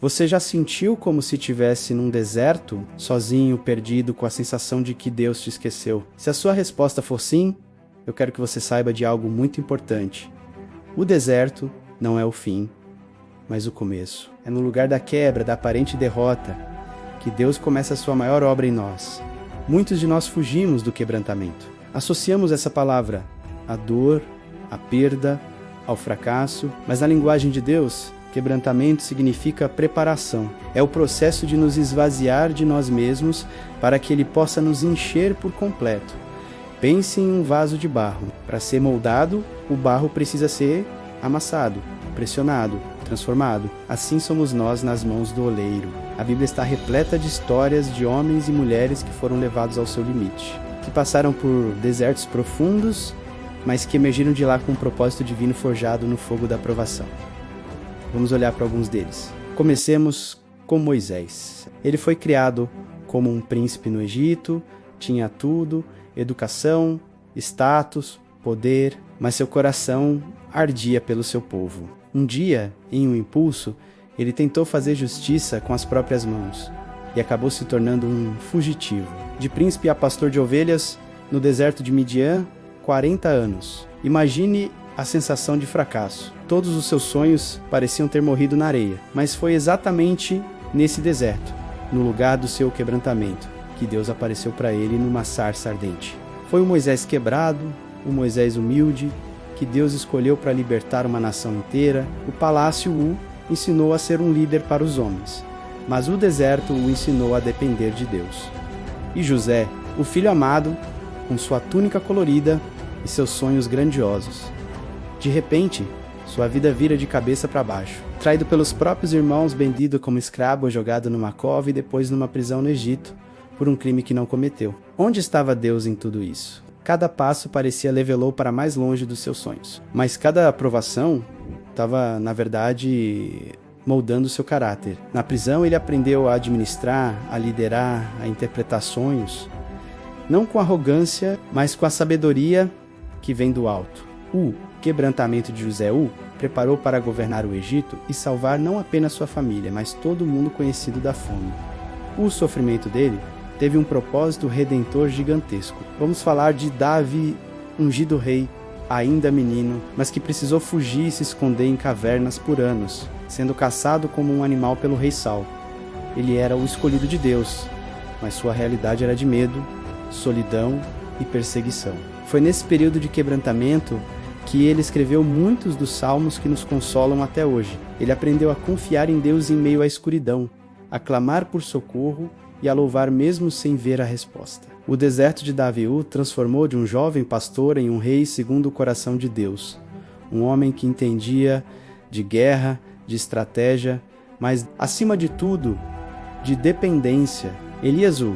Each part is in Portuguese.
Você já sentiu como se estivesse num deserto, sozinho, perdido, com a sensação de que Deus te esqueceu? Se a sua resposta for sim, eu quero que você saiba de algo muito importante. O deserto não é o fim, mas o começo. É no lugar da quebra, da aparente derrota, que Deus começa a sua maior obra em nós. Muitos de nós fugimos do quebrantamento. Associamos essa palavra à dor, à perda, ao fracasso, mas na linguagem de Deus, quebrantamento significa preparação. É o processo de nos esvaziar de nós mesmos para que Ele possa nos encher por completo. Pense em um vaso de barro. Para ser moldado, o barro precisa ser amassado, pressionado, transformado. Assim somos nós nas mãos do oleiro. A Bíblia está repleta de histórias de homens e mulheres que foram levados ao seu limite, que passaram por desertos profundos, mas que emergiram de lá com um propósito divino forjado no fogo da provação. Vamos olhar para alguns deles. Comecemos com Moisés. Ele foi criado como um príncipe no Egito, tinha tudo, educação, status, poder, mas seu coração ardia pelo seu povo. Um dia, em um impulso, ele tentou fazer justiça com as próprias mãos e acabou se tornando um fugitivo. De príncipe a pastor de ovelhas, no deserto de Midian, 40 anos. Imagine a sensação de fracasso. Todos os seus sonhos pareciam ter morrido na areia, mas foi exatamente nesse deserto, no lugar do seu quebrantamento, que Deus apareceu para ele numa sarça ardente. Foi o Moisés quebrado, o Moisés humilde, que Deus escolheu para libertar uma nação inteira. O palácio o ensinou a ser um líder para os homens, mas o deserto o ensinou a depender de Deus. E José, o filho amado, com sua túnica colorida e seus sonhos grandiosos. De repente, sua vida vira de cabeça para baixo. Traído pelos próprios irmãos, vendido como escravo, jogado numa cova e depois numa prisão no Egito, por um crime que não cometeu. Onde estava Deus em tudo isso? Cada passo parecia levá-lo para mais longe dos seus sonhos. Mas cada aprovação estava, na verdade, moldando seu caráter. Na prisão ele aprendeu a administrar, a liderar, a interpretar sonhos, não com arrogância, mas com a sabedoria que vem do alto. O quebrantamento de José o preparou para governar o Egito e salvar não apenas sua família, mas todo mundo conhecido da fome. O sofrimento dele teve um propósito redentor gigantesco. Vamos falar de Davi, ungido rei, ainda menino, mas que precisou fugir e se esconder em cavernas por anos, sendo caçado como um animal pelo rei Saul. Ele era o escolhido de Deus, mas sua realidade era de medo, solidão e perseguição. Foi nesse período de quebrantamento que ele escreveu muitos dos salmos que nos consolam até hoje. Ele aprendeu a confiar em Deus em meio à escuridão, a clamar por socorro e a louvar mesmo sem ver a resposta. O deserto de Davi o transformou de um jovem pastor em um rei segundo o coração de Deus. Um homem que entendia de guerra, de estratégia, mas, acima de tudo, de dependência. Elias, o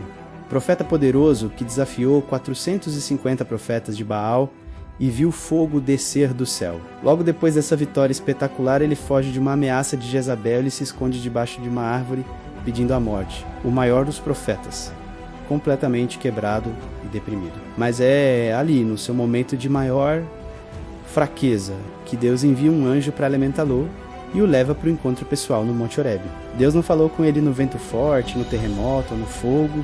profeta poderoso que desafiou 450 profetas de Baal e viu fogo descer do céu. Logo depois dessa vitória espetacular, ele foge de uma ameaça de Jezabel e se esconde debaixo de uma árvore, pedindo a morte. O maior dos profetas, completamente quebrado e deprimido. Mas é ali, no seu momento de maior fraqueza, que Deus envia um anjo para alimentá-lo e o leva para o encontro pessoal no Monte Horebe. Deus não falou com ele no vento forte, no terremoto ou no fogo,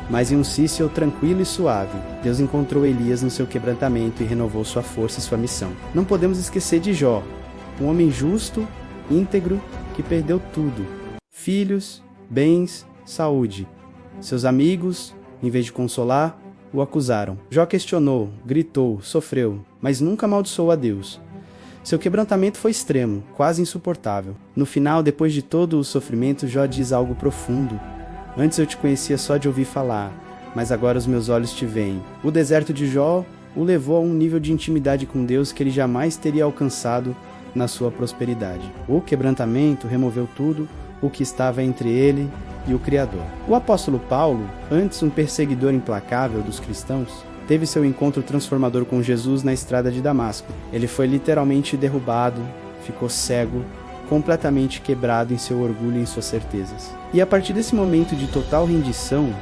mas em um cício tranquilo e suave. Deus encontrou Elias no seu quebrantamento e renovou sua força e sua missão. Não podemos esquecer de Jó, um homem justo, íntegro, que perdeu tudo: filhos, bens, saúde. Seus amigos, em vez de consolar, o acusaram. Jó questionou, gritou, sofreu, mas nunca amaldiçoou a Deus. Seu quebrantamento foi extremo, quase insuportável. No final, depois de todo o sofrimento, Jó diz algo profundo. Antes eu te conhecia só de ouvir falar, mas agora os meus olhos te veem. O deserto de Jó o levou a um nível de intimidade com Deus que ele jamais teria alcançado na sua prosperidade. O quebrantamento removeu tudo o que estava entre ele e o Criador. O apóstolo Paulo, antes um perseguidor implacável dos cristãos, teve seu encontro transformador com Jesus na estrada de Damasco. Ele foi literalmente derrubado, ficou cego, completamente quebrado em seu orgulho e em suas certezas. E a partir desse momento de total rendição,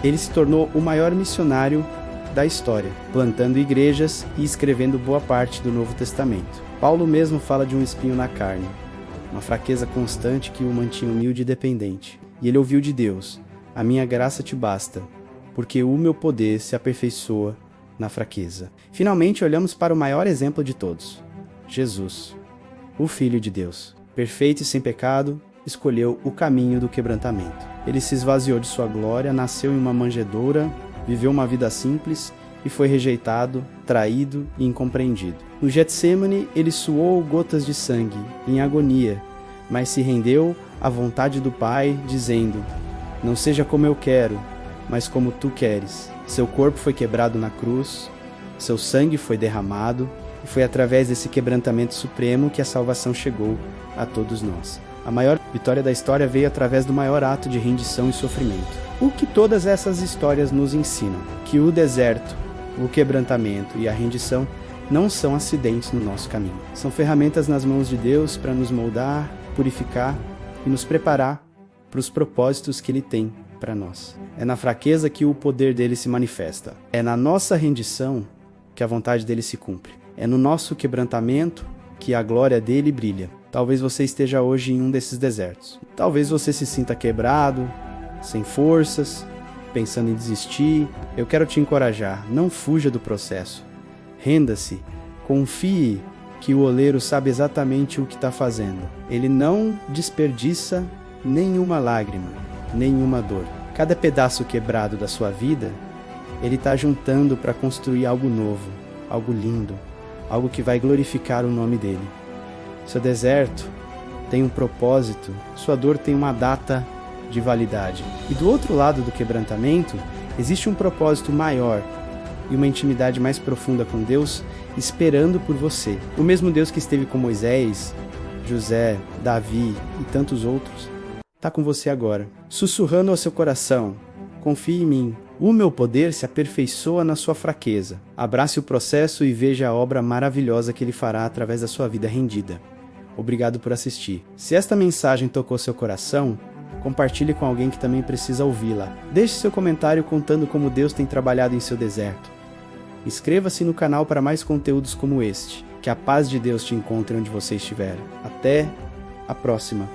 ele se tornou o maior missionário da história, plantando igrejas e escrevendo boa parte do Novo Testamento. Paulo mesmo fala de um espinho na carne. uma fraqueza constante que o mantinha humilde e dependente. E ele ouviu de Deus: a minha graça te basta, porque o meu poder se aperfeiçoa na fraqueza. Finalmente olhamos para o maior exemplo de todos, Jesus, o Filho de Deus. Perfeito e sem pecado, escolheu o caminho do quebrantamento. Ele se esvaziou de sua glória, nasceu em uma manjedoura, viveu uma vida simples e foi rejeitado, traído e incompreendido. No Getsêmani, ele suou gotas de sangue, em agonia, mas se rendeu à vontade do Pai, dizendo: não seja como eu quero, mas como tu queres. Seu corpo foi quebrado na cruz, seu sangue foi derramado, e foi através desse quebrantamento supremo que a salvação chegou a todos nós. A maior vitória da história veio através do maior ato de rendição e sofrimento. O que todas essas histórias nos ensinam? Que o deserto, o quebrantamento e a rendição não são acidentes no nosso caminho. São ferramentas nas mãos de Deus para nos moldar, purificar e nos preparar para os propósitos que Ele tem para nós. É na fraqueza que o poder dele se manifesta. É na nossa rendição que a vontade dele se cumpre. É no nosso quebrantamento que a glória dele brilha. Talvez você esteja hoje em um desses desertos. Talvez você se sinta quebrado, sem forças, pensando em desistir. Eu quero te encorajar, não fuja do processo. Renda-se, confie que o oleiro sabe exatamente o que está fazendo. Ele não desperdiça nenhuma lágrima, nenhuma dor. Cada pedaço quebrado da sua vida, ele está juntando para construir algo novo, algo lindo, algo que vai glorificar o nome dele. Seu deserto tem um propósito, sua dor tem uma data de validade. E do outro lado do quebrantamento, existe um propósito maior e uma intimidade mais profunda com Deus esperando por você. O mesmo Deus que esteve com Moisés, José, Davi e tantos outros, está com você agora, sussurrando ao seu coração: confie em mim, o meu poder se aperfeiçoa na sua fraqueza. Abrace o processo e veja a obra maravilhosa que Ele fará através da sua vida rendida. Obrigado por assistir. Se esta mensagem tocou seu coração, compartilhe com alguém que também precisa ouvi-la. Deixe seu comentário contando como Deus tem trabalhado em seu deserto. Inscreva-se no canal para mais conteúdos como este. Que a paz de Deus te encontre onde você estiver. Até a próxima.